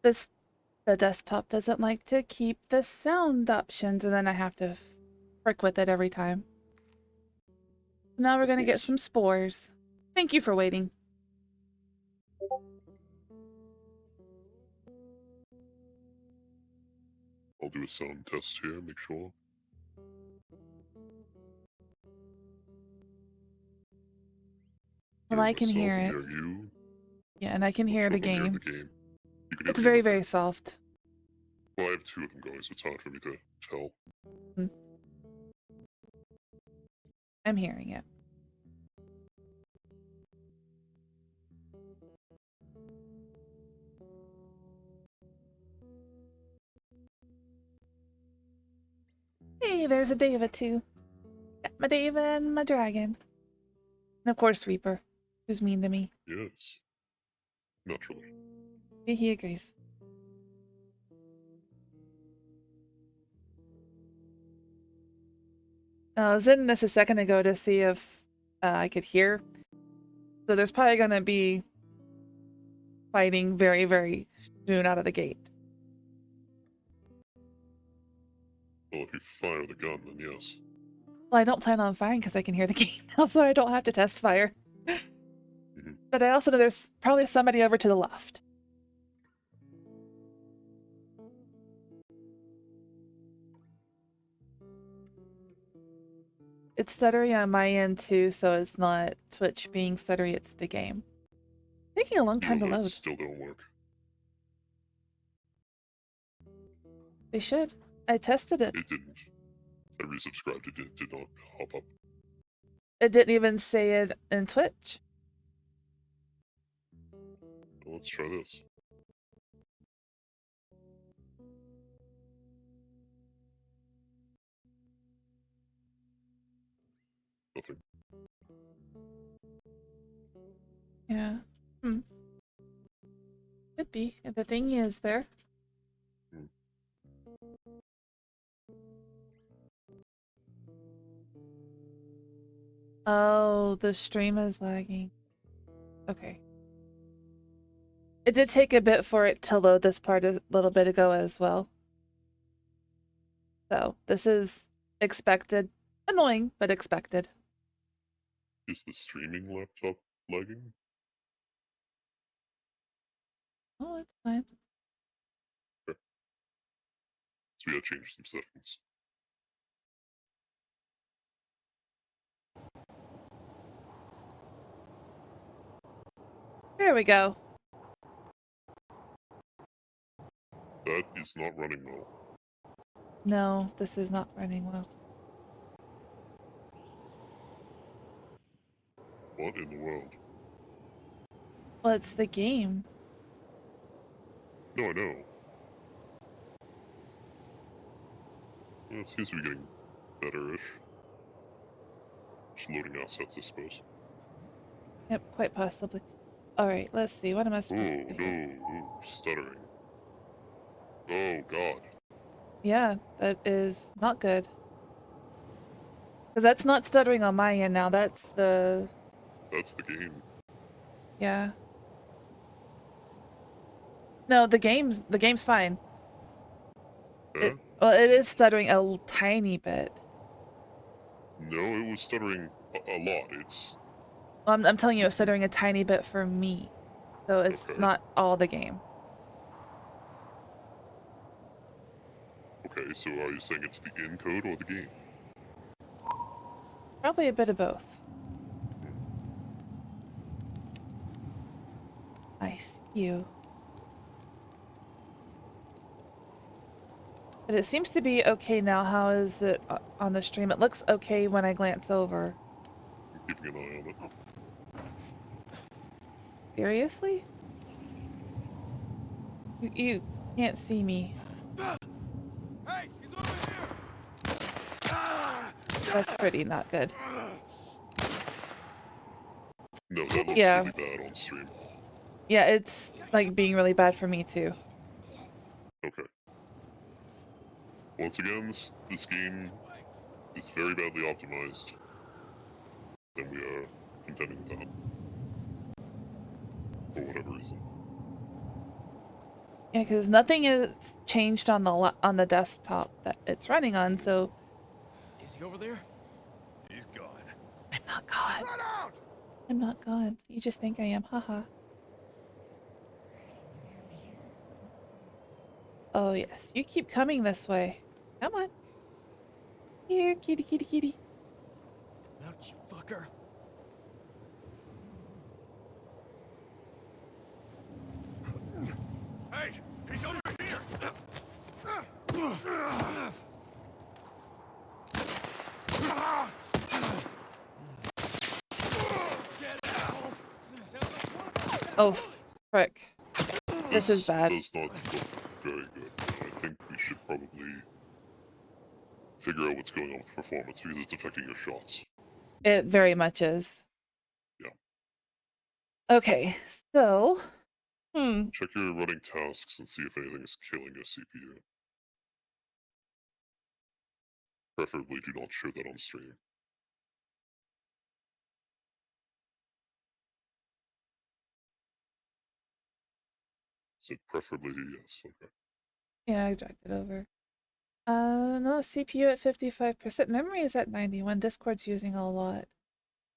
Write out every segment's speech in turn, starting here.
The desktop doesn't like to keep the sound options, and then I have to frick with it every time. Now we're gonna get some spores. Thank you for waiting. I'll do a sound test here, make sure. Well, I can myself hear and it. hear you. Yeah, and I can hear the game. You can hear It's the game, very, okay. very soft. Well, I have two of them going, so it's hard for me to tell. I'm hearing it. Hey, there's a David too. Got my David and my dragon. And of course Reaper, who's mean to me. Yes. Naturally. He agrees. I was in this a second ago to see if I could hear. So there's probably going to be fighting very, very soon out of the gate. Well, if you fire the gun, then yes. Well, I don't plan on firing because I can hear the game now, so I don't have to test fire. But I also know there's probably somebody over to the left. It's stuttery on my end too, so it's not Twitch being stuttery, it's the game. Taking a long time to load. Still don't work. They should. I tested it. It didn't. I resubscribed, it did not hop up. It didn't even say it in Twitch. Well, let's try this. Nothing. Yeah. Could be. The thing is there. Oh, the stream is lagging. Okay. It did take a bit for it to load this part a little bit ago as well. So, this is expected. Annoying, but expected. Is the streaming laptop lagging? Oh, it's fine. Okay. So we gotta change some settings. There we go. That is not running well. No, this is not running well. What in the world? Well, it's the game. No, I know. Well, it seems to be getting better-ish. Just loading assets, I suppose. Yep, quite possibly. Alright, let's see. What am I supposed to do? No. Stuttering. Oh, God. Yeah, that is not good. Because that's not stuttering on my end now. That's the game. Yeah. No, the game's fine. Yeah? Well, it is stuttering a tiny bit. No, it was stuttering a lot. It's... Well, I'm telling you, it's stuttering a tiny bit for me. So it's not all the game. Okay, so are you saying it's the encode or the game? Probably a bit of both. I see you. But it seems to be okay now. How is it on the stream? It looks okay when I glance over. I'm keeping an eye on it. Seriously? You can't see me. Hey, he's over here. That's pretty not good. No, that looks Yeah. really bad on stream. Yeah, it's like being really bad for me too. Okay. Once again, this game is very badly optimized. And we are contending with that. For whatever reason. Yeah, because nothing is changed on on the desktop that it's running on, so Is he over there? He's gone. I'm not God. Let out! I'm not God. You just think I am, haha. Oh yes, you keep coming this way. Come on. Here, kitty, kitty, kitty. Out, you fucker. Hey, he's over here! Get out! Oh, frick. This is This bad. does not look very good. I think we should probably figure out what's going on with performance because it's affecting your shots. It very much is. Yeah. Okay, so, Check your running tasks and see if anything is killing your CPU. Preferably do not show that on stream. So preferably yes, okay. yeah, I dragged it over. No, CPU at 55%. Memory is at 91. Discord's using a lot.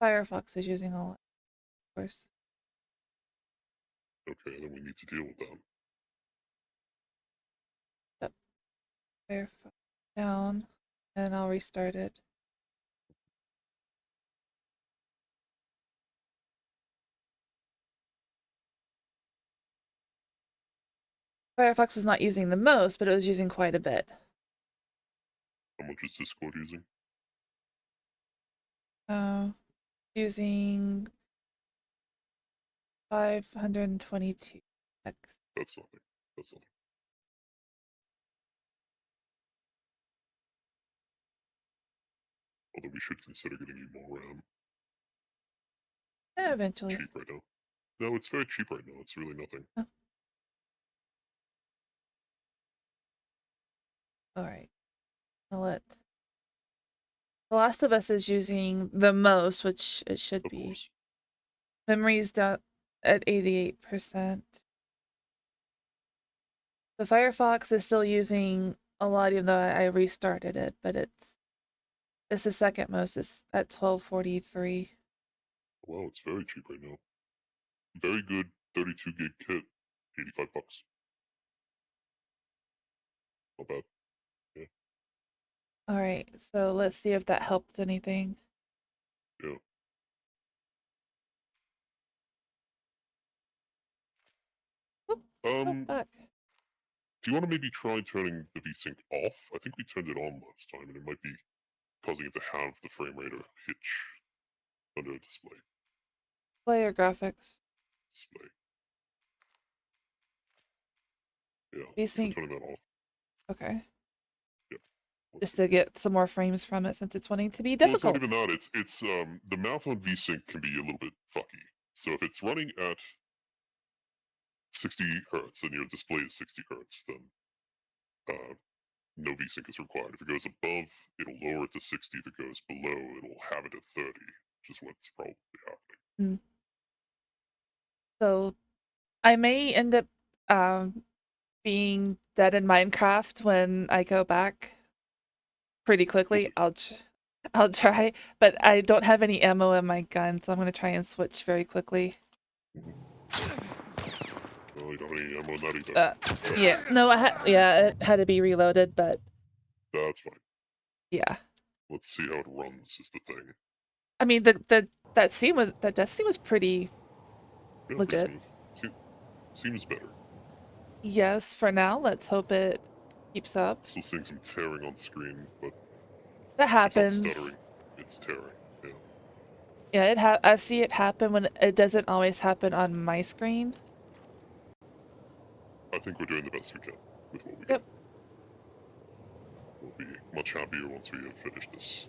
Firefox is using a lot, of course. Okay, then we need to deal with that. Yep. Firefox down, and I'll restart it. Firefox was not using the most, but it was using quite a bit. How much is Discord using? Using 522 X. That's nothing. That's nothing. Although we should consider getting you more RAM. It's Eventually. cheap right now. No, it's very cheap right now. It's really nothing. Oh. All right. I'll let. The Last of Us is using the most, which it should Of be. course. Memory's down at 88%. The Firefox is still using a lot, even though I restarted it, but it's the second most. It's at 1243. Wow, it's very cheap right now. Very good 32 gig kit. $85. Not bad. Yeah. All right, so let's see if that helped anything. Yeah. Oop, oh, back. Do you want to maybe try turning the VSync off? I think we turned it on last time, and it might be causing it to have the frame rate or hitch under a display. Player graphics. Display. Yeah. Try VSync. turning that off. Okay. Yeah. Just to get some more frames from it since it's wanting to be Well, it's not difficult. even that. It's the math on VSync can be a little bit fucky. So if it's running at 60 hertz and your display is 60 hertz, then no VSync is required. If it goes above, it'll lower it to 60. If it goes below, it'll have it at 30, which is what's probably happening. So I may end up being dead in Minecraft when I go back pretty quickly. I'll try, but I don't have any ammo in my gun, so I'm gonna try and switch very quickly. Well, you don't have any ammo in that either. Yeah, no, yeah, it had to be reloaded, but That's fine. yeah. Let's see how it runs is the thing. I mean, that death scene was pretty Yeah, pretty legit. smooth. Seems better. Yes, for now. Let's hope it keeps up. Still seeing some tearing on screen, but That it's not happens. stuttering. It's tearing. Yeah. Yeah, I see it happen when it doesn't always happen on my screen. I think we're doing the best we can with what we Yep. got. We'll be much happier once we have finished this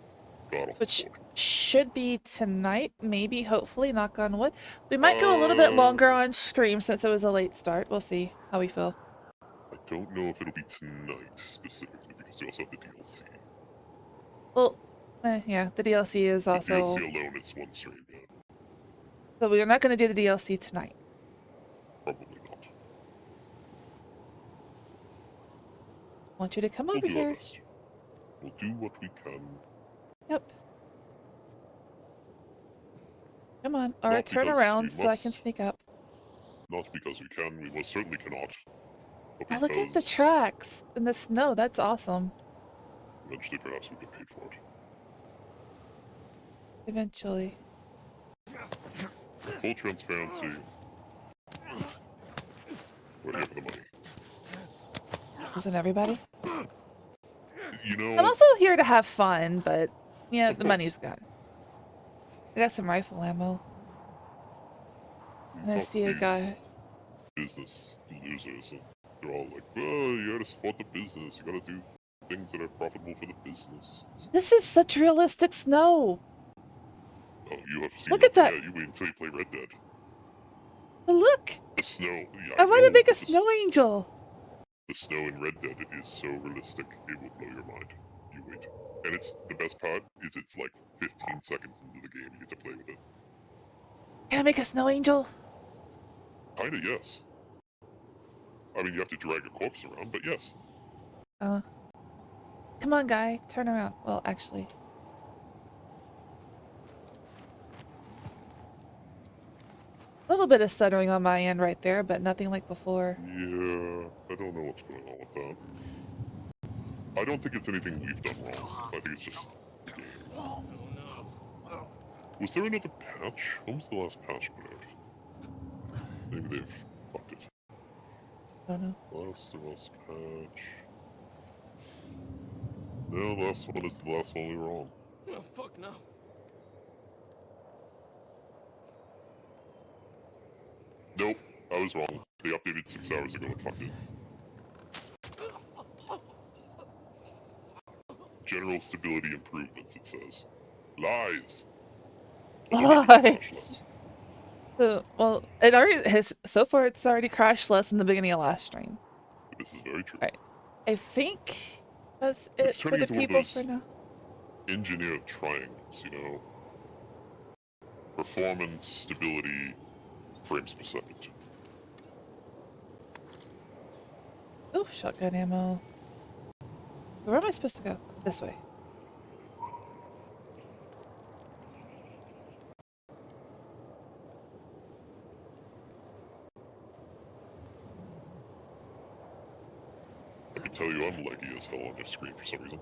god-awful Which book. should be tonight, maybe, hopefully, knock on wood. We might go a little bit longer on stream since it was a late start. We'll see how we feel. I don't know if it'll be tonight specifically because we also have the DLC. Well, yeah, the DLC is The also... DLC alone is one stream, yeah. So we're not going to do the DLC tonight. Probably not. want you to come We'll over do our here. best. We'll do what we can. Yep. Come on, or Not turn because around we so I can must. sneak up. Not because we can. We most certainly cannot. But Oh, look at the because tracks in the snow. That's awesome. eventually perhaps we'll get paid for it. Eventually. In full transparency, we're here for the money. Isn't everybody? You know, I'm also here to have fun, but yeah, Of the course. money's got. I got some rifle ammo. you And I talk to see a these guy. business losers, and they're all like, "Well, you gotta support the business. You gotta do things that are profitable for the business." This is such realistic snow. Oh, you have seen Look nothing at that. yet. You wait until you play Red Dead. But look, The snow, yeah, I I want to know, make a but snow angel. the snow in Red Dead is so realistic, it will blow your mind. You wait. And it's the best part is it's like 15 seconds into the game you get to play with it. Can I make a snow angel? Kinda, yes. I mean, you have to drag a corpse around, but yes. Come on, guy. Turn around. Well, actually. A little bit of stuttering on my end right there, but nothing like before. Yeah, I don't know what's going on with that. I don't think it's anything we've done wrong. I think it's just the game. Oh no. Was there another patch? When was the last patch put out? Maybe they've fucked it. I don't know. Last patch. No, the last one is the last one we were on. Oh fuck no. Nope, I was wrong. They updated 6 hours ago and fucked it. General stability improvements, it says. Lies! It'll make it crash less. So, well, it already has. So far, it's already crashed less in the beginning of last stream. This is very true. Right. I think that's It's it for turning the into one of people for those now. engineered triangles, you know? Performance, stability, frames per second. Oh, shotgun ammo. Where am I supposed to go? This way. I can tell you I'm laggy as hell on your screen for some reason.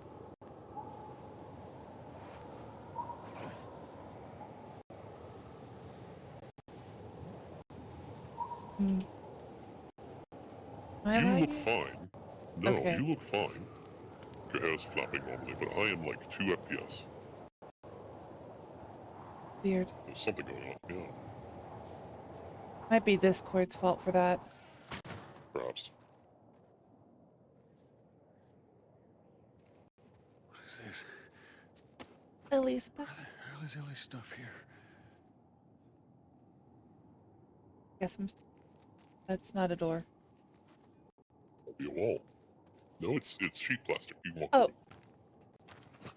Hmm. Am I You look lagging? fine. No, Okay. you look fine. Your hair's flapping normally, but I am like 2 FPS. Weird. There's something going on, yeah. Might be Discord's fault for that. Perhaps. What is this? Ellie's back. Where the hell is Ellie's stuff here? Guess I'm. That's not a door. That'll be a wall. No, it's sheet plastic. You walk Oh. through.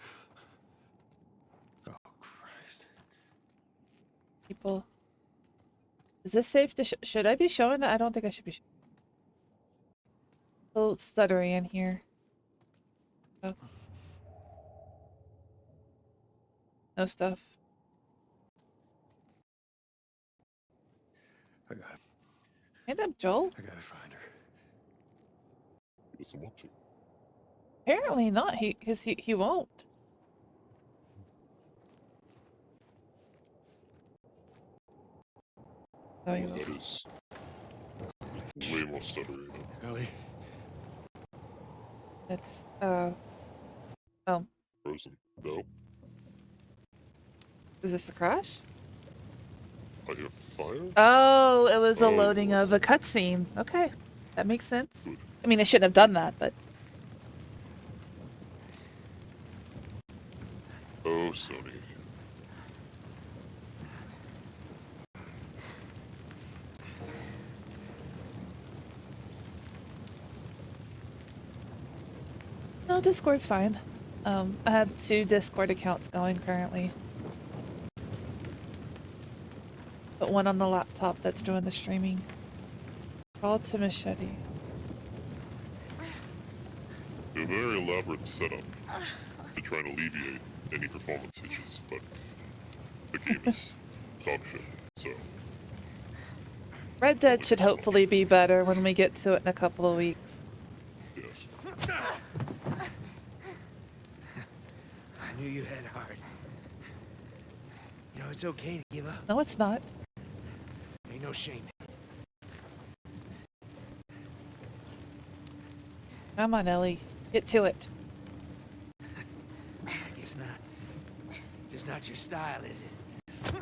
Oh Christ. People. Is this safe to should I be showing that? I don't think I should be. A little stuttery in here. Oh. No stuff. I got it. Hand up, Joel. I gotta find her. He doesn't want to. Apparently not. Because he won't. No, he won't. That is way more stuttery now. Ellie. That's oh. Frozen. No. Is this a crash? I hear fire? Oh, it was a Oh, loading yes. of a cutscene. Okay, that makes sense. Good. I mean, I shouldn't have done that, but Oh, Sony. no, Discord's fine. I have 2 Discord accounts going currently, but one on the laptop that's doing the streaming. Call to Machete. a very elaborate setup to try and alleviate any performance hitches, but the game is dog shit, so Red Dead only should do so much. hopefully be better when we get to it in a couple of weeks. Yes. I knew you had heart. You know, it's okay to give up. No, it's not. Ain't no shame. Come on, Ellie. Get to it. I guess not. Just not your style, is it?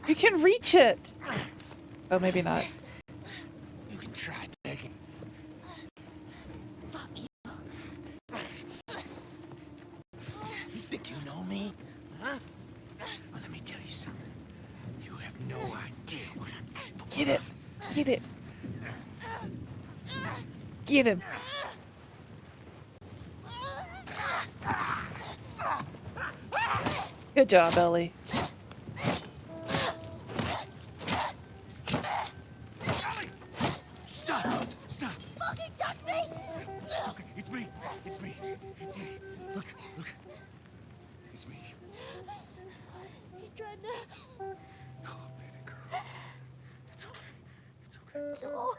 You can reach it. Oh, maybe not. You can try begging. You think you know me? Huh? Well, let me tell you something. You have no idea what I'm capable Get it. of. Get it. Get him. Good job, Ellie. Stop! Stop! Fucking touch me! It's okay. It's me. It's me. It's me. Look. It's me. He tried to... Oh, baby girl. It's okay. It's okay. Joel.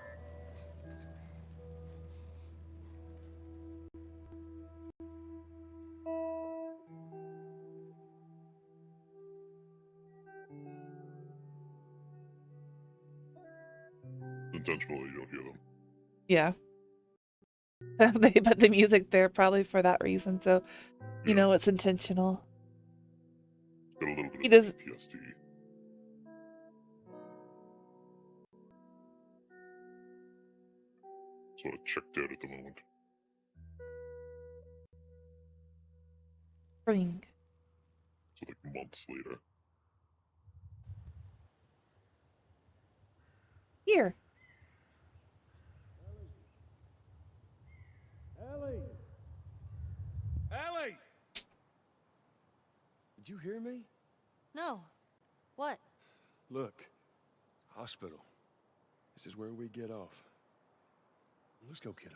Intentionally, you don't hear them. Yeah. They put the music there probably for that reason, so you Yeah. know it's intentional. Got a little He bit does. of PTSD. Sort of checked out at the moment. Spring. So like months later. Here. Ellie! Did you hear me? No. What? Look. Hospital. This is where we get off. Let's go, kiddo.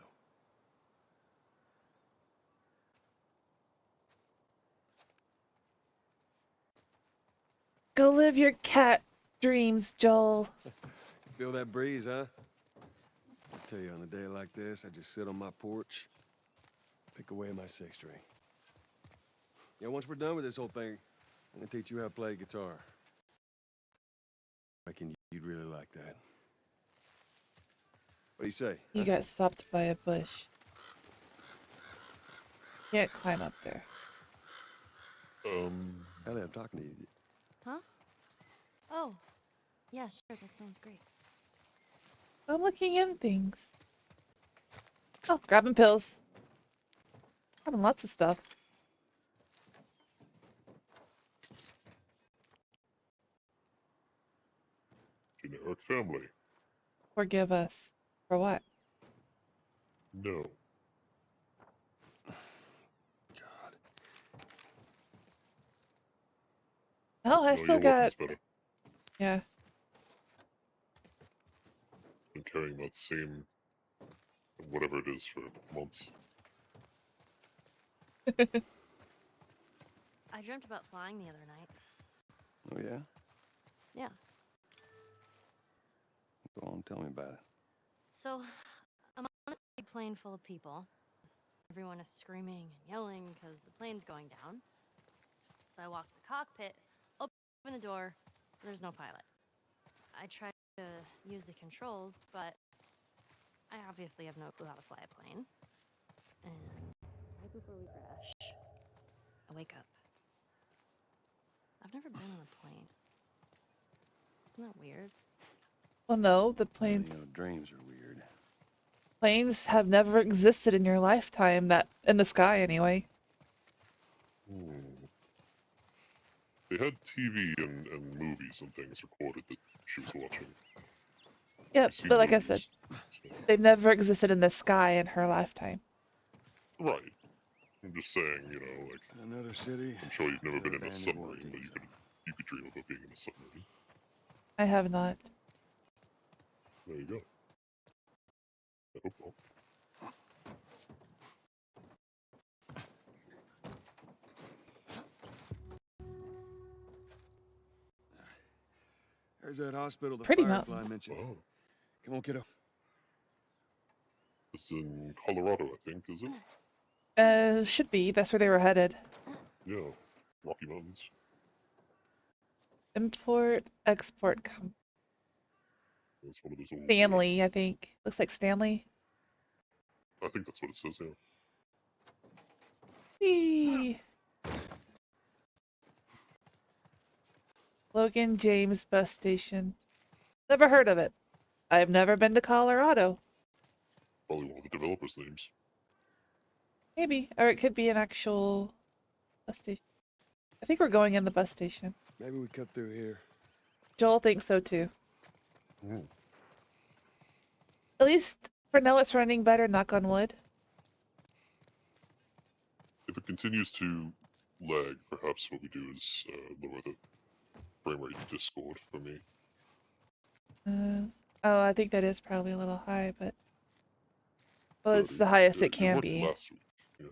Go live your cat dreams, Joel. Feel that breeze, huh? I tell you, on a day like this, I just sit on my porch, pick away at my six string. Yeah, once we're done with this whole thing, I'm gonna teach you how to play guitar. I reckon you'd really like that. What do you say? You got stopped by a bush. Can't climb up there. Ellie, I'm talking to you. Huh? Oh. Yeah, sure. That sounds great. I'm looking in things. Oh, grabbing pills. Grabbing lots of stuff. Generic family. Forgive us. For what? No. God. Oh, I No, still your got. weapon's better. Yeah. Been carrying that same whatever it is for months. I dreamt about flying the other night. Oh, yeah? Yeah. Go on, tell me about it. So, I'm on a big plane full of people. Everyone is screaming and yelling because the plane's going down. So I walk to the cockpit, open the door, there's no pilot. I try to use the controls, but I obviously have no clue how to fly a plane. And right before we crash, I wake up. I've never been on a plane. Isn't that weird? Well, no, the Well, planes. you know, dreams are weird. Planes have never existed in your lifetime. That in the sky, anyway. They had TV and movies and things recorded that she was watching. Yep, We've seen but like I said, movies, so- they've never existed in the sky in her lifetime. Right. I'm just saying, you know, like, Another city. I'm sure you've never been in a abandoned submarine, wanting but you zone. could dream about being in a submarine. I have not. There you go. I hope not. There's that hospital the Pretty Firefly mountains. mentioned. Oh, Come on, kiddo. it's in Colorado, I think, is it? Should be. That's where they were headed. Yeah, Rocky Mountains. Import, export, It's one of those old. Stanley, I think. Looks like Stanley. I think that's what it says. Yeah. Whee! Logan James Bus Station. Never heard of it. I've never been to Colorado. Probably one of the developers' names. Maybe. Or it could be an actual bus station. I think we're going in the bus station. Maybe we cut through here. Joel thinks so too. Hmm. At least for now it's running better, knock on wood. If it continues to lag, perhaps what we do is lower the frame rate to Discord for me. Oh, I think that is probably a little high, but well, it's 30. the highest Yeah, it can worked be. last week. Yeah.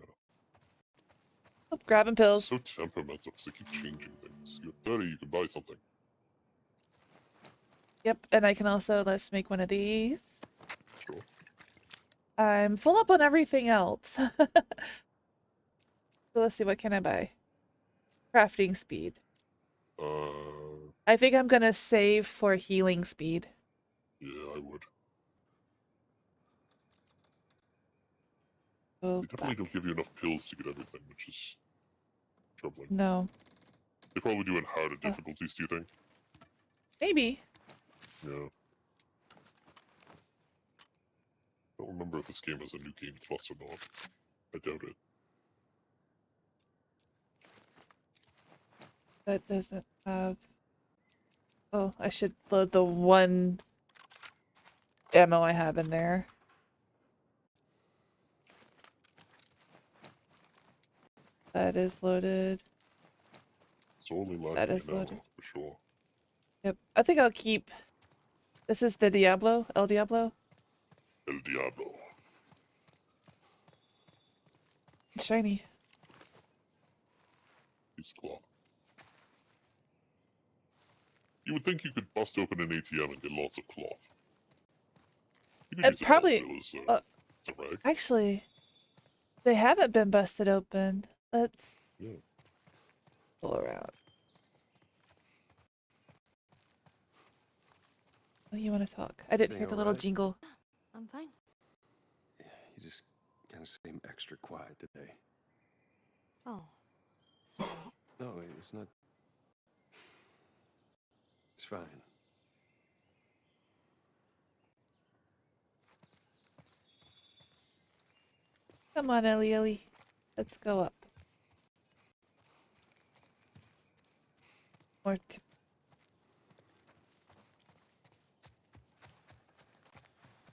Oh, grabbing pills. So temperamental because they keep changing things. You're 30, you can buy something. Yep, and I can also, let's make one of these. Sure. I'm full up on everything else. So let's see, what can I buy? Crafting speed. I think I'm gonna save for healing speed. Yeah, I would. Go They definitely back. don't give you enough pills to get everything, which is troubling. No. They probably do in harder difficulties, do you think? Maybe. Yeah. I don't remember if this game has a new game plus or not. I doubt it. That doesn't have... Oh, I should load the one ammo I have in there. That is loaded. It's only That lacking is an hour, loaded. for sure. Yep. I think I'll keep... This is the Diablo? El Diablo? El Diablo. Shiny. Piece of cloth. You would think you could bust open an ATM and get lots of cloth. You could It use it probably... as uh, a rag. Actually, they haven't been busted open. Let's Yeah. pull around. Oh, you want to talk? I didn't hear the little alright? jingle. I'm fine. Yeah, you just kind of seem extra quiet today. Oh, sorry. No, it's not. It's fine. Come on, Ellie, Ellie. Let's go up. More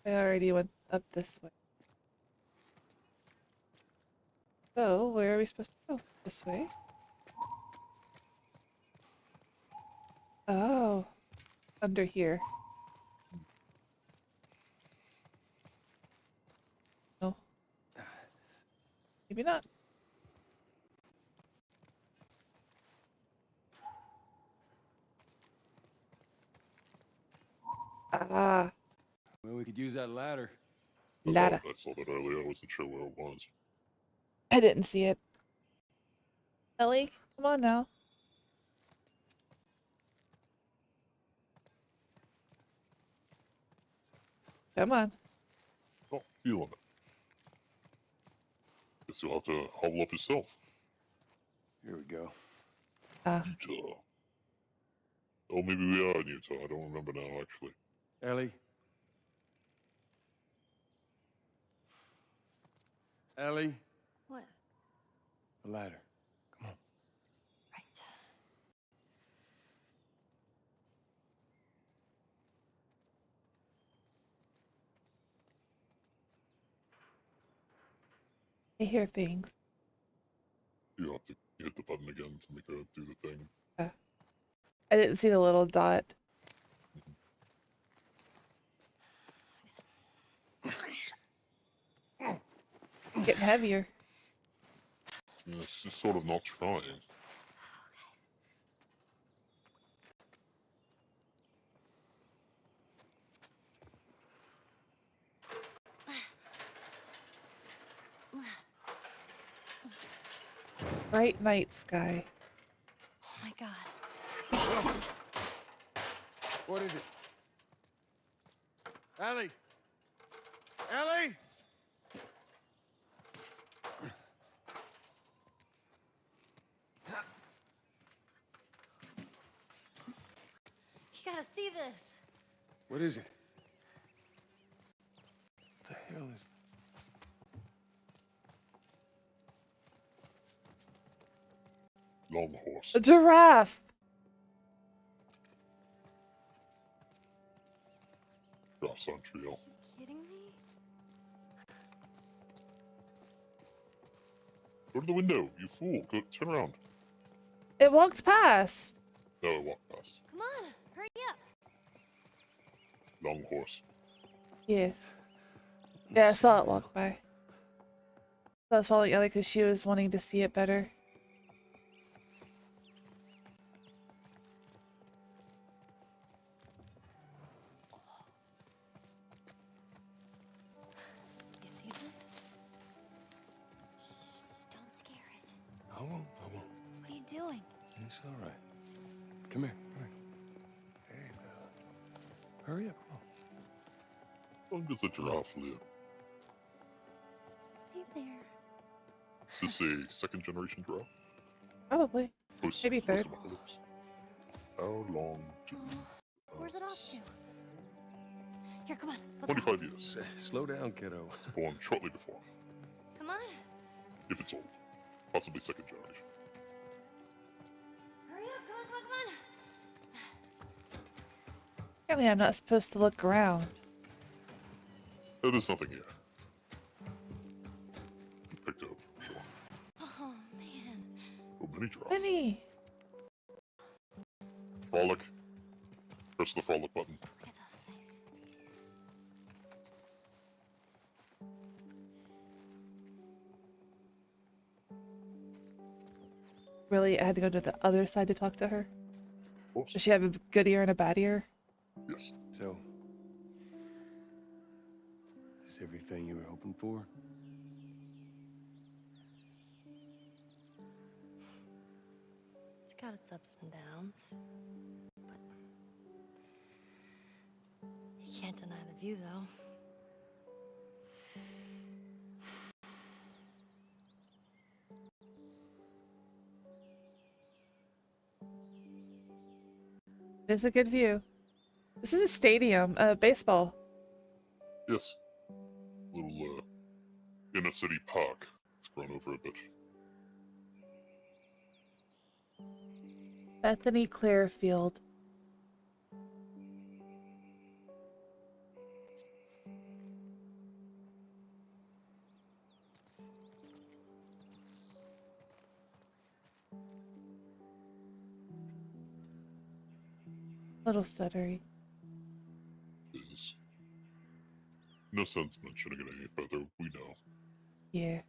I already went up this way. So, where are we supposed to go? This way? Oh, under here. No. Maybe not. Ah, Well, we could use that ladder. ladder. I saw that earlier. I wasn't sure where it was. I didn't see it. Ellie, come on now. Come on. Oh, feeling it. Guess you'll have to hobble up yourself. Here we go. Ah, Utah. Oh, maybe we are in Utah. I don't remember now, actually. Ellie? Ellie? What? The ladder. Come on. Right. I hear things. You have to hit the button again to make her do the thing. I didn't see the little dot. Getting heavier. Yeah, it's just sort of not trying. bright night sky. Oh my god. What is it? Ellie! Ellie! You gotta see this. What is it? What the hell is... Long horse. A giraffe! Drops on trail. Are you kidding me? Go to the window, you fool. Go turn around. It walked past. No, I walked past. Come on, hurry up. Long horse. Yes. Yeah, I saw it walk by. So I was following Ellie because she was wanting to see it better. You see this? Shh, don't scare it. I won't. What are you doing? It's all right. Come here. Hey, Bella. Hurry up. Come on. How long does a giraffe live? Hey there. Is this a second generation giraffe? Probably. Post Maybe third. post-apocalypse. How long do Where's it off to? Here, come on. Let's go. 25 years. Slow down, kiddo. Born shortly before. Come on. If it's old. Possibly second generation. Hurry up. Come on. Apparently I'm not supposed to look around. No, there's nothing here. Picked up. Sure. Oh, man. Oh, mini giraffe. Penny! Frolic. Press the frolic button. Look at those things. Really, I had to go to the other side to talk to her? Of course. Does she have a good ear and a bad ear? Yes. So, is everything you were hoping for? It's got its ups and downs. But you can't deny the view, though. It's a good view. This is a stadium, baseball. Yes. Little, inner city park. It's grown over a bit. Bethany Clearfield. Little stuttery. Is no sense mentioning it any further. We know. Yeah.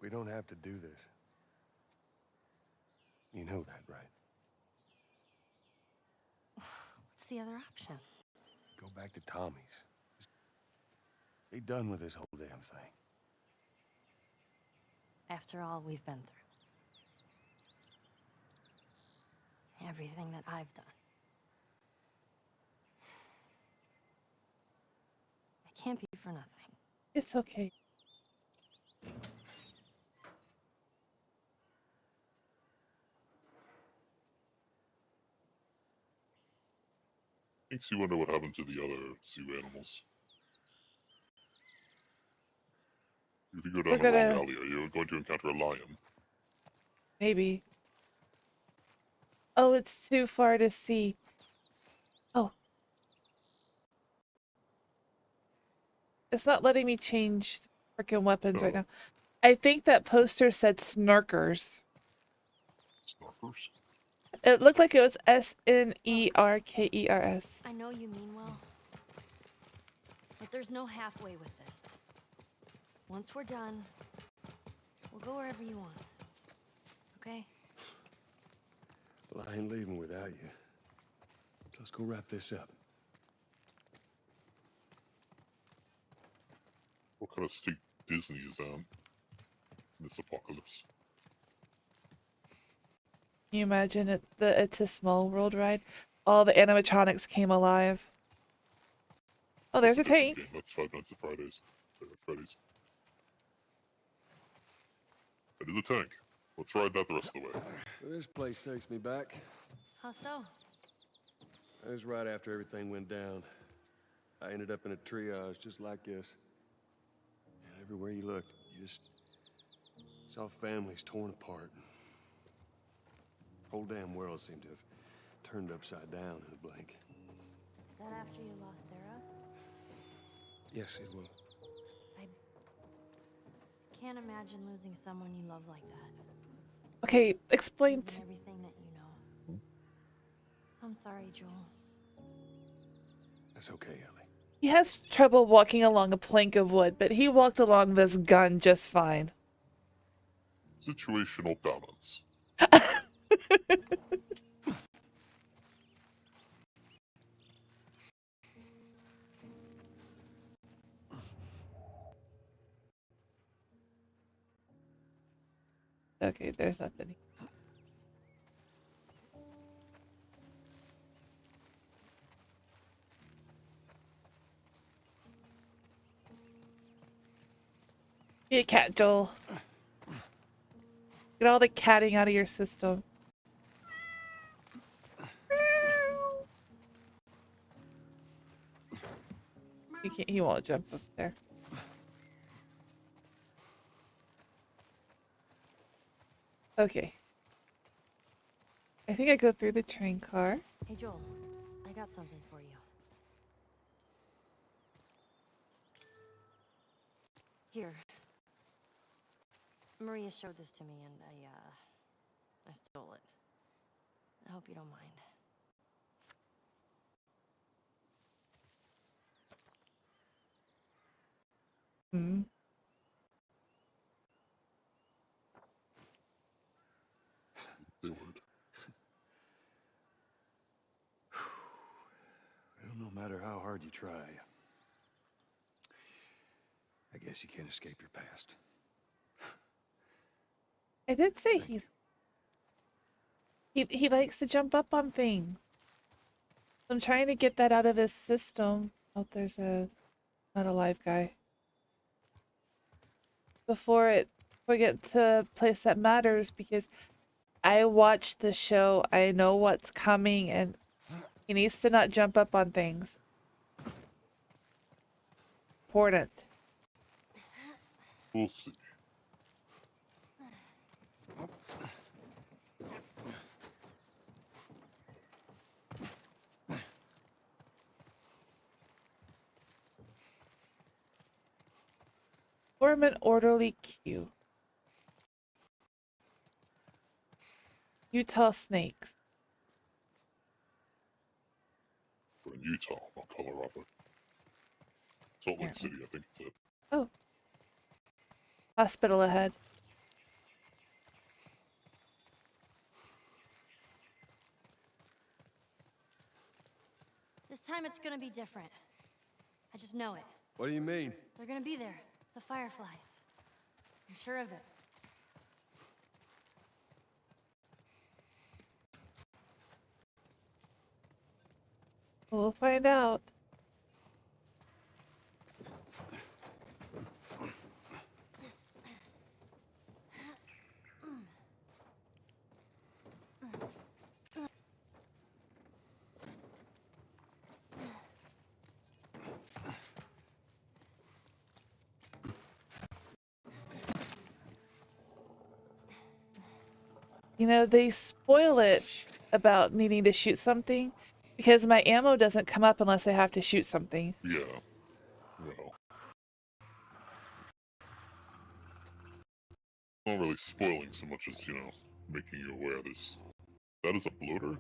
We don't have to do this. You know that, right? What's the other option? Go back to Tommy's. Be done with this whole damn thing. After all we've been through. Everything that I've done. It can't be for nothing. It's okay. Makes you wonder what happened to the other zoo animals. If you go down We're a wrong gonna- alley, are you going to encounter a lion? Maybe. Oh, it's too far to see. Oh. It's not letting me change freaking weapons right Oh. now. I think that poster said snarkers. Snarkers? It looked like it was Snerkers. I know you mean well. But there's no halfway with this. Once we're done, we'll go wherever you want. Okay? Well, I ain't leaving without you. So let's go wrap this up. What kind of steak Disney is that? this apocalypse. Can you imagine It's a Small World ride? All the animatronics came alive. Oh, there's a Different tank. game. That's Five Nights at Fridays. Freddy's. It is a tank. Let's ride that the rest of the way. This place takes me back. How so? That was right after everything went down. I ended up in a triage just like this. And everywhere you looked, you just saw families torn apart. Whole damn world seemed to have turned upside down in a blink. Is that after you lost Sarah? Yes, it will. I can't imagine losing someone you love like that. Okay, explain. Losing everything that you know. I'm sorry, Joel. That's okay, Ellie. He has trouble walking along a plank of wood, but he walked along this gun just fine. Situational balance. Okay, there's nothing. Be a cat, Joel. Get all the catting out of your system. He won't jump up there. Okay. I think I go through the train car. Hey, Joel. I got something for you. Here. Maria showed this to me, and I stole it. I hope you don't mind. Hmm. They would. Well, no matter how hard you try, I guess you can't escape your past. I did say Thank he likes to jump up on things. I'm trying to get that out of his system. Oh, there's not a live guy. Before we get to a place that matters, because I watched the show, I know what's coming, and he needs to not jump up on things. Important. We'll see. Form an orderly queue. Utah snakes. We're in Utah, not Colorado. Salt Lake City, I think it's it. Oh. Hospital ahead. This time it's gonna be different. I just know it. What do you mean? They're gonna be there. The Fireflies. I'm sure of it. We'll find out. You know, they spoil it about needing to shoot something because my ammo doesn't come up unless I have to shoot something. Yeah. Well. Not really spoiling so much as, making you aware there's... That is a bloater?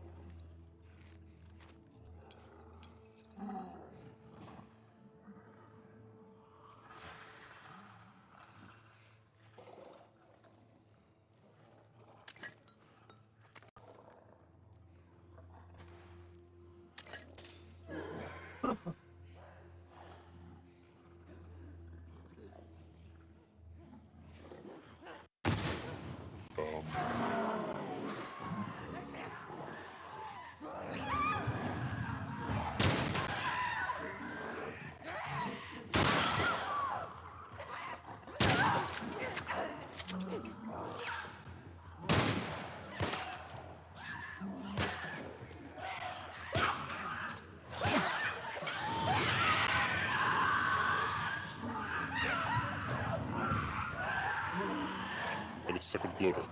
second bloater.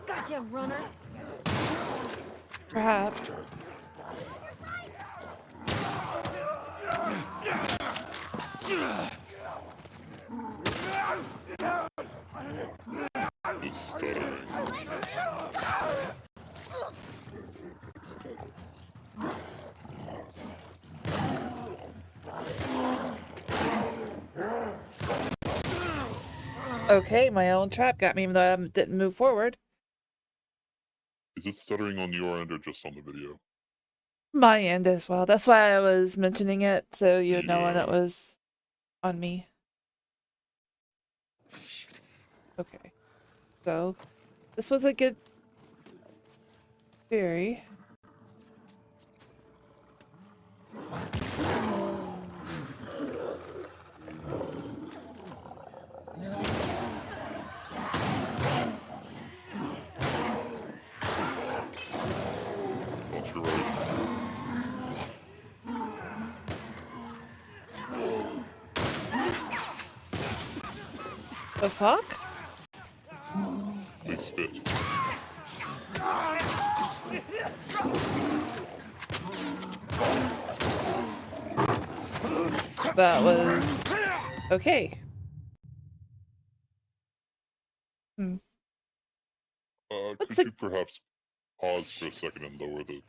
Goddamn runner. Perhaps. It's stuttering. Okay, my own trap got me even though I didn't move forward. Is it stuttering on your end or just on the video? My end as well. That's why I was mentioning it, so you would know when it Yeah. was on me. Okay. So, this was a good theory. Off your right. The fuck? They spit. That was okay. Hmm. What's Could a you perhaps pause for a second and lower the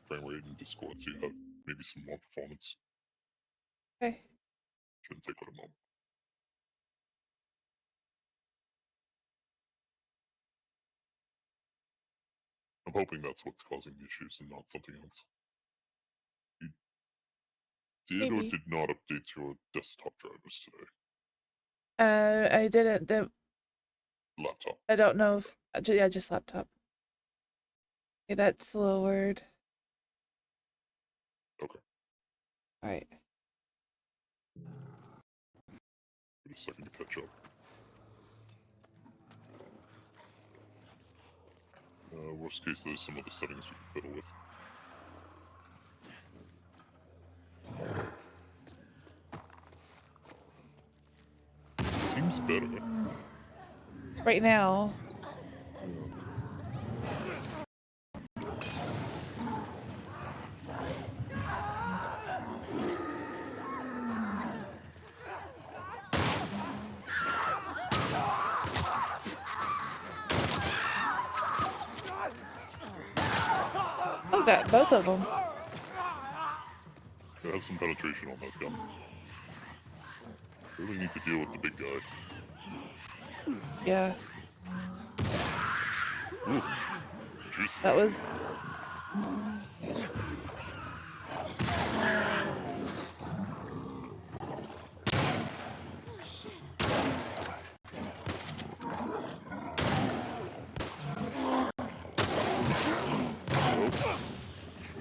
frame rate in Discord so you have maybe some more performance? okay? Shouldn't take but a moment. I'm hoping that's what's causing the issues and not something else. You did or Maybe. did not update your desktop drivers today? I didn't. Laptop. I don't know if. Yeah, just laptop. Okay, that's lowered. Okay. Alright. Give it a second to catch up. Worst case, there's some other settings we can fiddle with. Seems better. Right now. Oh, got both of them. It has some penetration on that gun. Really need to deal with the big guy. Yeah, Ooh. Juicy. that was.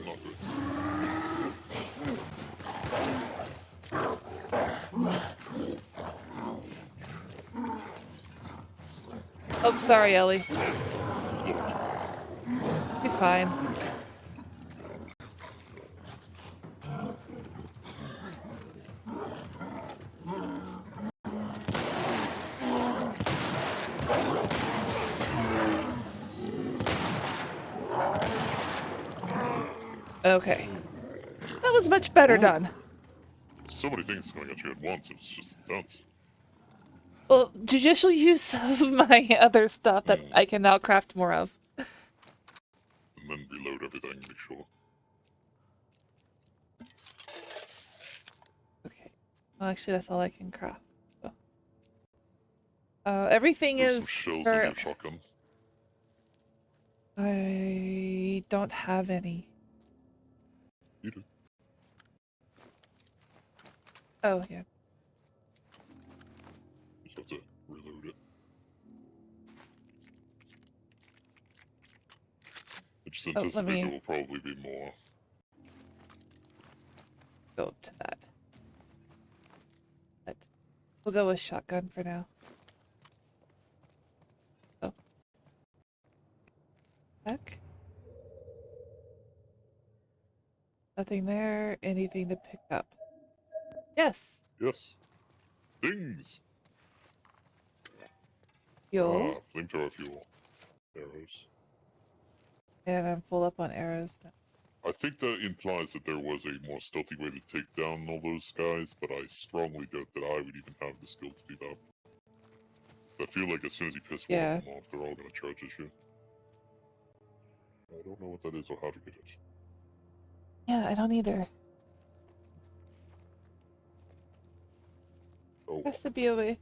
Not good. Oh, sorry, Ellie. He's fine. Okay. That was much better Ooh. done. So many things coming at you at once, it's just intense. Well, judicial use of my other stuff that I can now craft more of. And then reload everything, make sure. Okay. Well, actually, that's all I can craft. So. Everything Throw is some shells for. in your shotgun. I don't have any. You do. Oh, yeah. Just have to reload it. I just Oh, let anticipate there me will probably be more. go up to that. But we'll go with shotgun for now. Oh. Heck. Nothing there. Anything to pick up. Yes. Yes. Things! Fuel. Flamethrower fuel. Arrows. And I'm full up on arrows now. I think that implies that there was a more stealthy way to take down all those guys, but I strongly doubt that I would even have the skill to do that. I feel like as soon as you piss one Yeah. of them off, they're all gonna charge at you. I don't know what that is or how to get it. Yeah, I don't either. Oh, Has to be a way.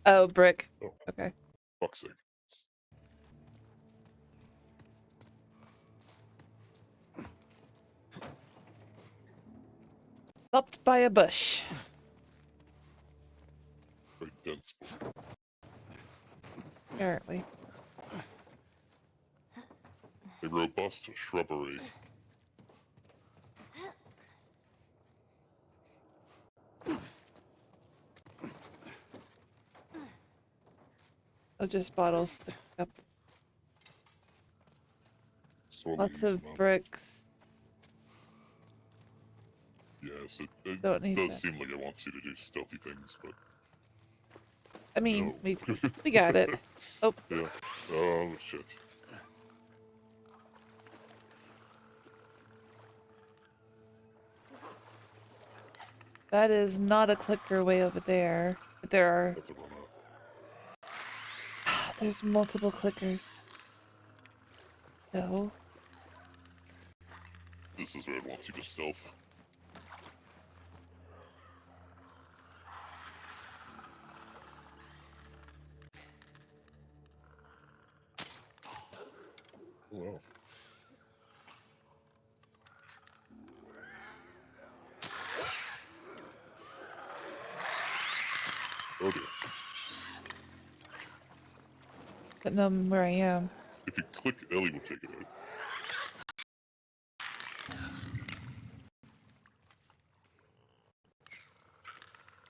Oh, brick. oh, Okay. fuck's sake. Stopped by a bush. Very dense book. Apparently. A robust shrubbery. Oh, just bottles to pick up. Swelling Lots of amount. bricks. Yes, it Don't need does that. seem like it wants you to do stealthy things, but I mean, no. we got it. Oh. Yeah. Oh, shit. That is not a clicker way over there. But there are... That's a runner. There's multiple clickers. No. This is where it wants you to stealth. Oh, wow. Oh dear. Don't know where I am. If you click Ellie will take it out.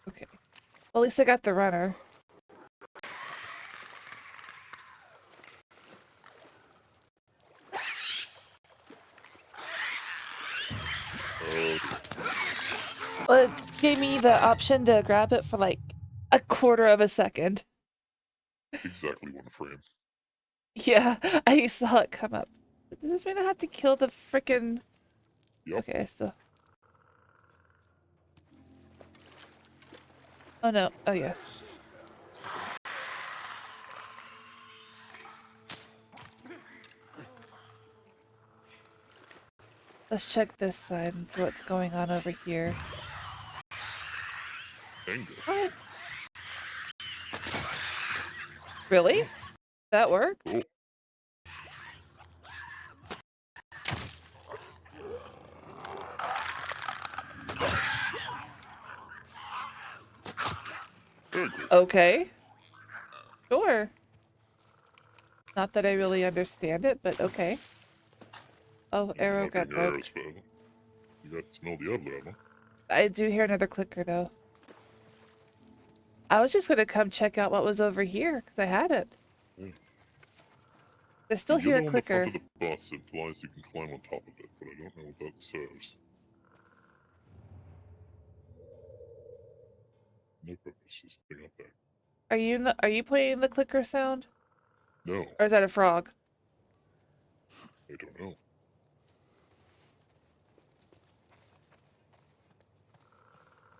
Okay. Well, at least I got the runner. Oh dear. Well, it gave me the option to grab it for like a quarter of a second. Exactly one frame. Yeah, I saw it come up. Does this mean I have to kill the frickin'... Yep. Okay, I still... Oh no, oh yeah. Let's check this side and see what's going on over here. Anger. What? Really? That worked? Cool. Very good. Okay. Sure. Not that I really understand it, but okay. Oh, arrow Not got being arrows, broke. but you got to smell the other ammo. I do hear another clicker though. I was just gonna come check out what was over here because I had it. Yeah. I still The hear a yellow on the clicker. front of the bus implies you can climb on top of it, but I don't know what that serves. No purpose, just thing up there. Are you playing the clicker sound? No, Or is that a frog? I don't know.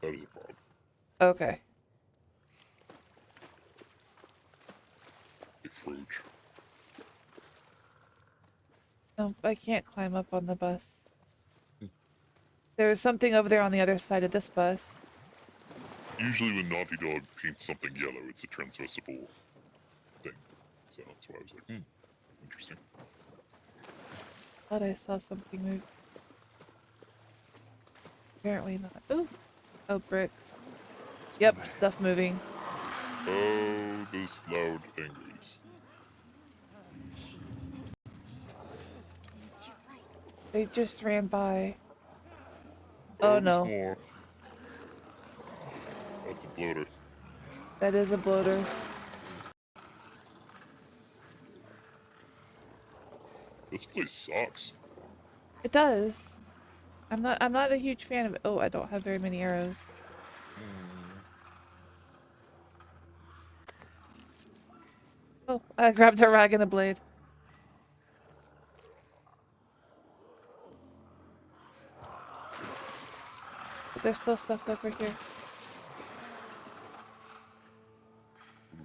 That is a frog. Okay. A froge. No, I can't climb up on the bus. Hmm. There's something over there on the other side of this bus. Usually when Naughty Dog paints something yellow, it's a transversible thing. So that's why I was like, interesting. Thought I saw something move. Apparently not. Ooh. Oh, bricks. Yep, stuff moving. Oh, those loud angries. They just ran by. Oh there's no. more. That's a bloater. That is a bloater. This place sucks. It does. I'm not a huge fan of it. Oh, I don't have very many arrows. Oh, I grabbed a rag and a blade. But there's still stuff over here.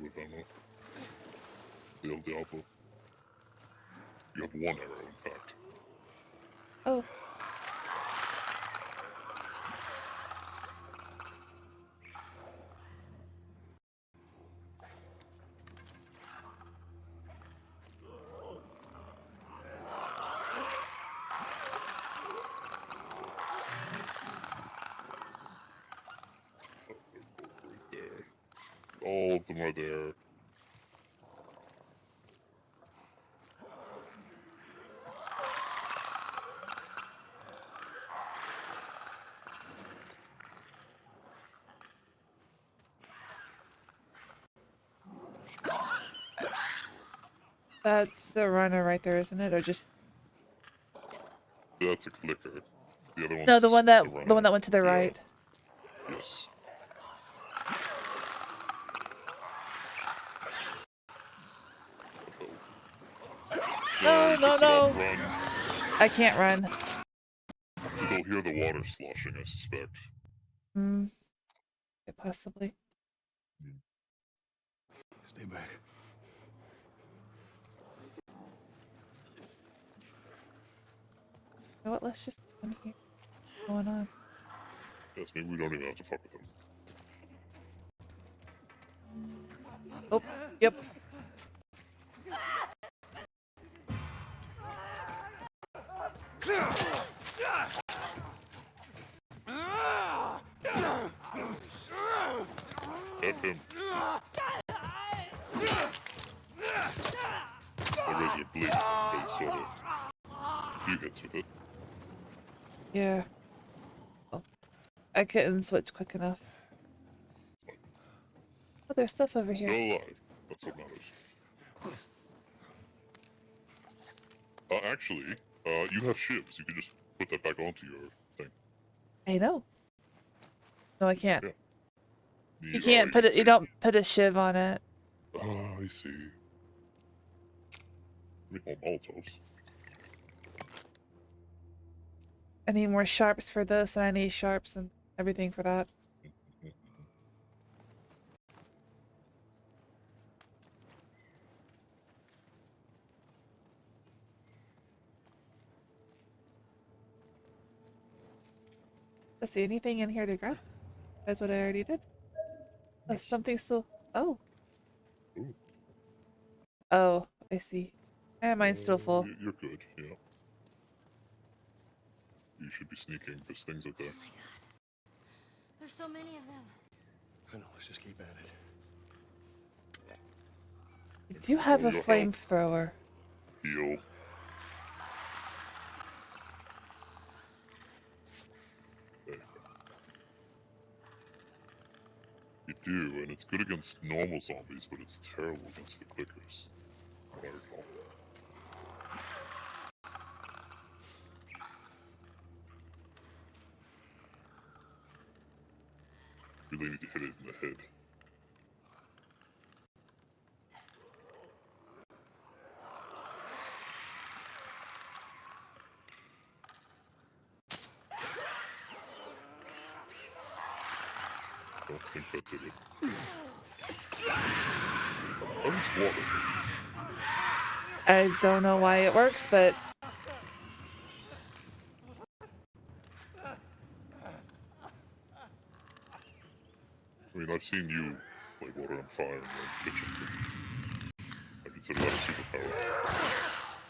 With ammo. El Diablo. You have one arrow, in fact. Oh, Right there. All of them are there. that's the runner right there, isn't it? Or just That's a clicker. The other no, one's the one runner. that went to the Yeah. right. Yes. No, you no, pissed it off. no! Run. I can't run. So they'll hear the water sloshing, I suspect. Hmm. Possibly. Stay back. You know what? Let's just come here. What's going on? Yes, maybe we don't even have to fuck with them. Oh, yep. F him. That guy's gonna bleed, but he sort of few hits with it. Yeah. Oh, I couldn't switch quick enough. Oh, there's stuff over here. Still alive. That's what matters. Actually, you have shivs. You can just put that back onto your thing. I know. No, I can't. Yeah. You can't put it. You don't put a shiv on it. Oh, I see. I mean, all Molotovs. I need more sharps for this, and I need sharps and everything for that. Let's see, anything in here to grab? That's what I already did. Oh, Yes. something still. Oh. Ooh. Oh, I see. And mine's still full. You're good, yeah. You should be sneaking. There's things out there. Oh my god. There's so many of them. I know, let's just keep at it. I do have a Your help. flamethrower. Heal. There. You do, and it's good against normal zombies, but it's terrible against the clickers. What I recall. Really need to hit it in the head. Don't think that did it. How is water? I don't know why it works, but I mean, I've seen you light water on fire in the kitchen. I consider that a superpower.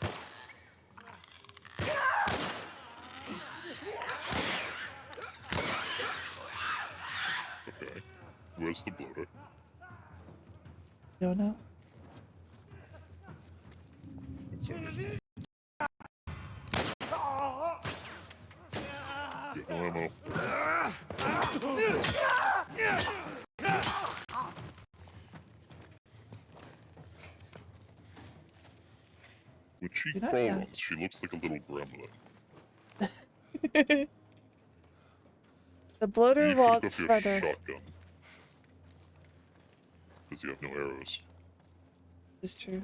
Okay. Where's the bloater? I don't know. That's okay. Get no ammo. When she You're not crawl young. runs, she looks like a little gremlin. The You bloater should go walks for your further. shotgun. Because you have no arrows. This is true.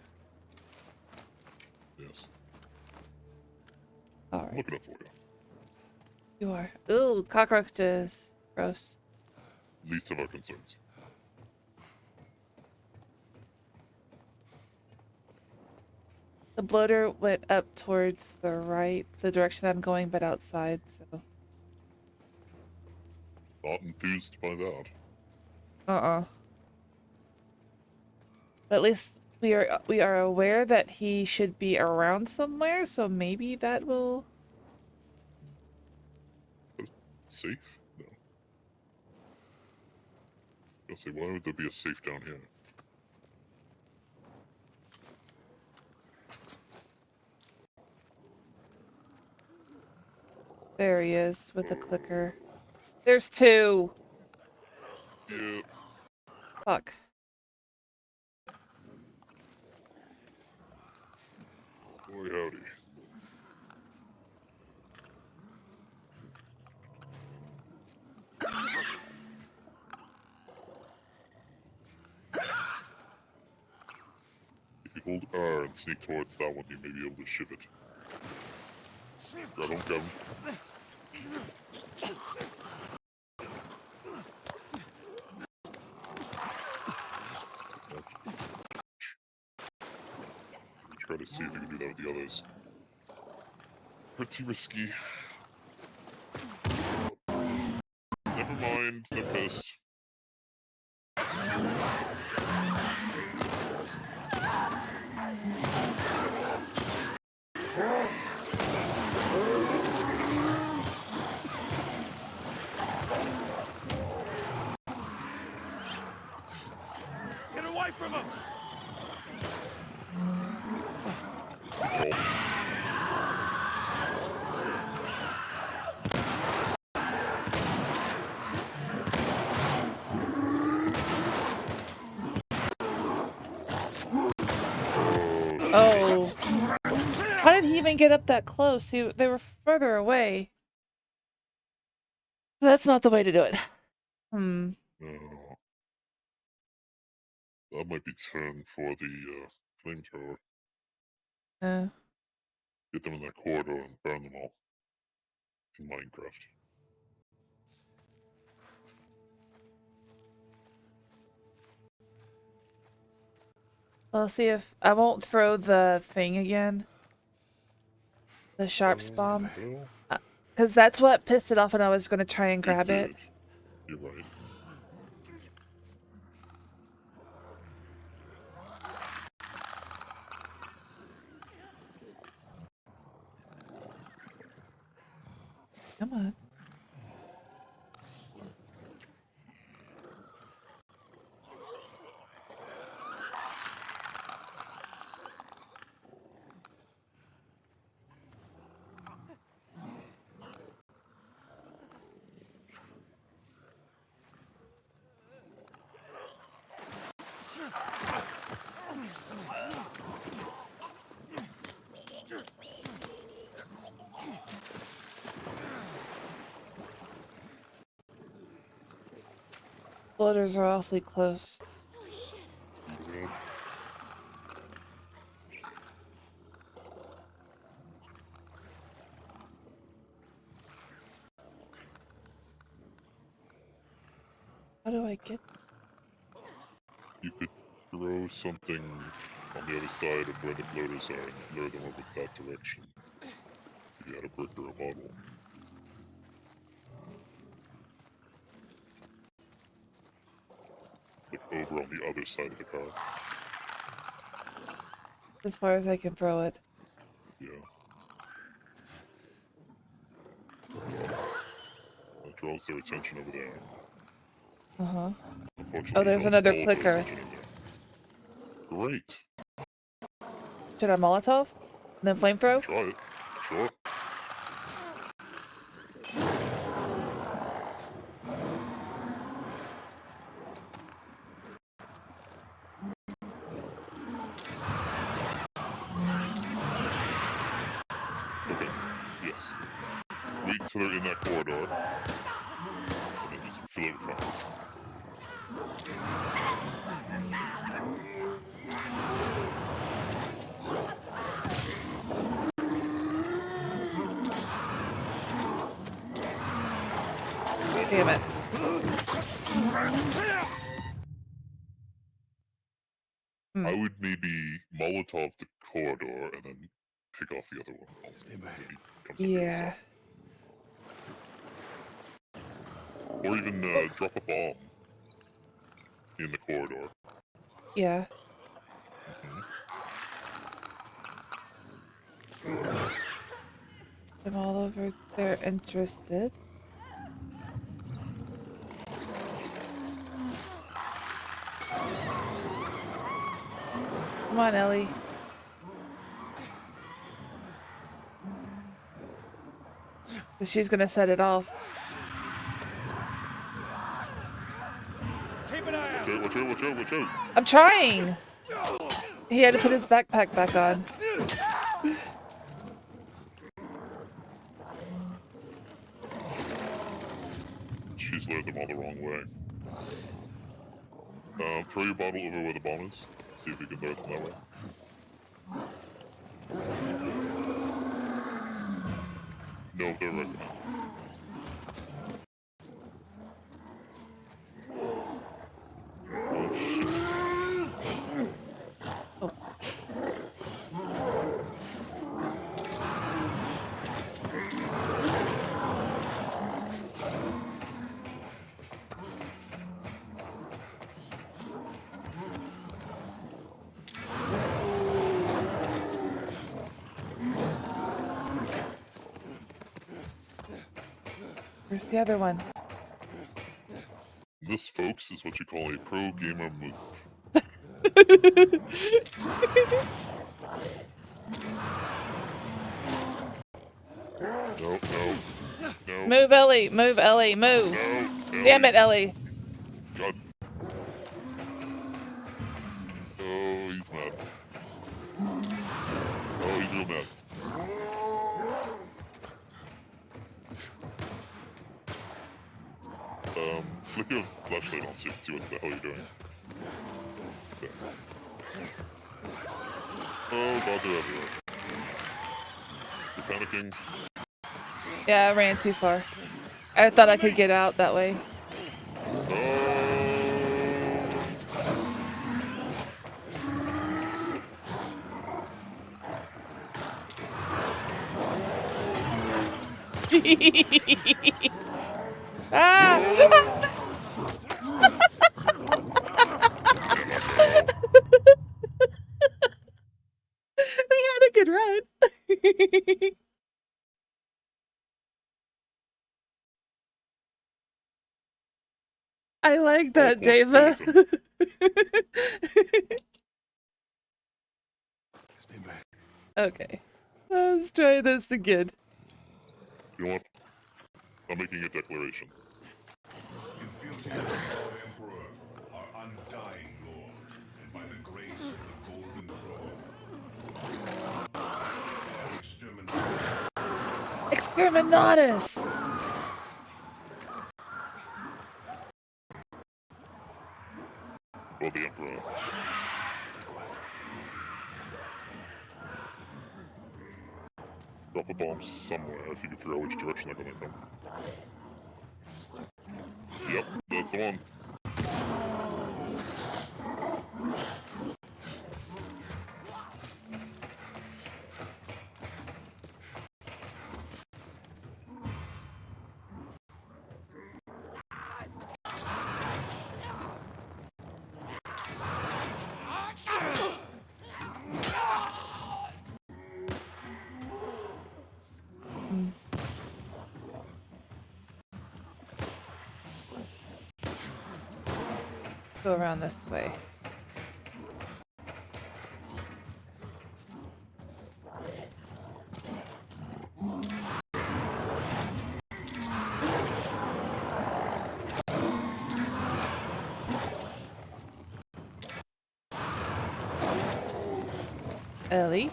Yes. All I'm right. looking up for you. You are. Ooh, cockroaches. Gross. Least of our concerns. The bloater went up towards the right, the direction I'm going, but outside, so. Not enthused by that. Uh-uh. But at least we are aware that he should be around somewhere, so maybe that will. Safe? No. I'll say, why would there be a safe down here? There he is with the clicker. There's two. Yeah. Fuck. Boy, howdy. If you hold R and sneak towards that one, you may be able to ship it. Grab him, grab him. Try to see if you can do that with the others. Pretty risky. Never mind the piss. Get away from him! Control. Oh. How did he even get up that close? They were further away. That's not the way to do it. Hmm. That might be 10 for the flamethrower. Uh, Get them in that corridor and burn them all. In Minecraft. I'll see if I won't throw the thing again. The sharps bomb. Well, Because that's what pissed it off when I was going to try and grab it. did. You're right. Come on. Bloaters are awfully close. Holy shit. Yeah. How do I get? You could throw something on the other side of where the bloaters are and lure them over that direction. If you had a brick or a bottle. Like over on the other side of the car. As far as I can throw it. Yeah. That draws their attention over there. Uh-huh. Unfortunately, Oh, there's don't another hold their clicker. attention in there. Great. Should I Molotov? And then flamethrow? Try it. Sure. Okay. Yes. Wait till they're in that corridor. And then just fill it with fire. Damn it. I would maybe Molotov the corridor and then pick off the other one. Stay back. Maybe comes up the other Yeah. side. Or even drop a bomb in the corridor. Yeah. I'm all over there interested. Come on, Ellie. She's gonna set it off. Keep an eye out. Watch out, watch out, watch out! I'm trying! He had to put his backpack back on. She's led them all the wrong way. Throw your bottle over where the bomb is. See if you can throw it that way. No, they're right now. Oh shit. Oh. Where's the other one? This, folks, is what you call a pro gamer move. No, no, no. Move, Ellie! Move, Ellie! Move! No, Damn it, Ellie! God. Oh, he's mad. Oh, he's real mad. Flick your flashlight on so you can see what the hell you're doing. Okay. Oh god, they're everywhere. You're panicking. Yeah, I ran too far. I thought I could get out that way. Ah! We had a good run. I like that, Dava. Stay back. Okay. Let's try this again. You know what? I'm making a declaration. You feel the Emperor, our undying Lord, and by the grace of the Golden Throne, Exterminatus! Well, the Emperor. Drop a bomb somewhere if you can figure out which direction they're gonna come. Yep, that's the one. Go around this way. Ellie?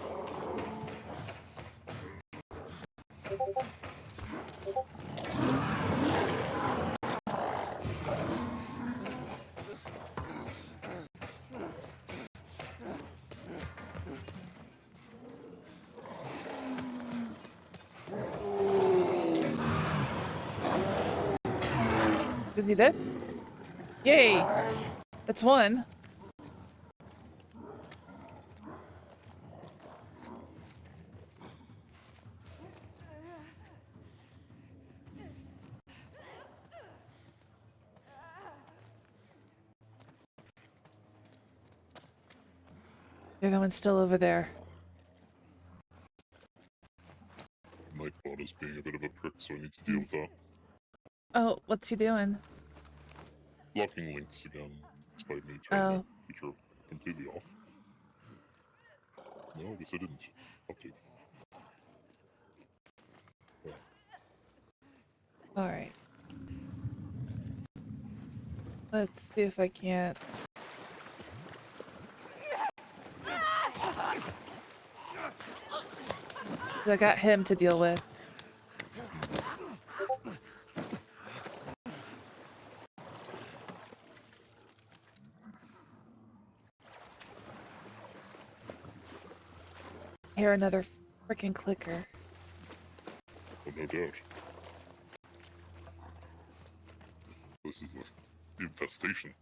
Is he dead? Yay! That's one. The other one's still over there. Nightbot is being a bit of a prick, so I need to deal with that. Oh, what's he doing? Blocking links again, despite me turning the feature completely off. No, I guess I didn't. Update. Alright. Let's see if I can't. I got him to deal with. Hear another freaking clicker. But no doubt. This is the infestation.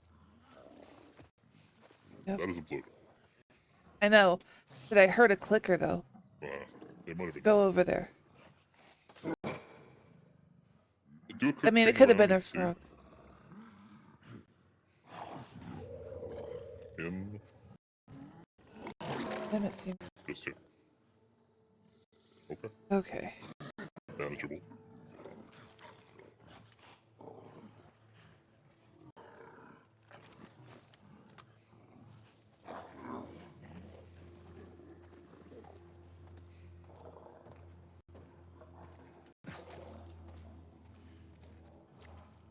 Yep. That is a bloater. I know, but I heard a clicker though. It might have been. Go over there. Do a quick I mean, it ping could have around been a and see. frog. In. Damn it, seems. Just here. Okay. Okay. Manageable.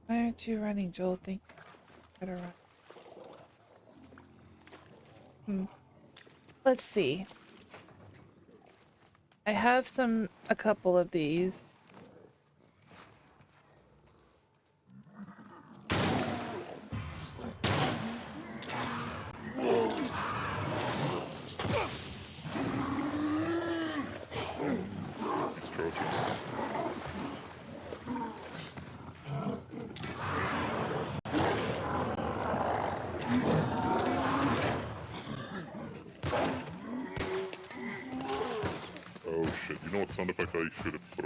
Why aren't you running, Joel? Think you better run. Let's see. I have a couple of these. He's crouching. Oh shit, you know what sound effect I should have put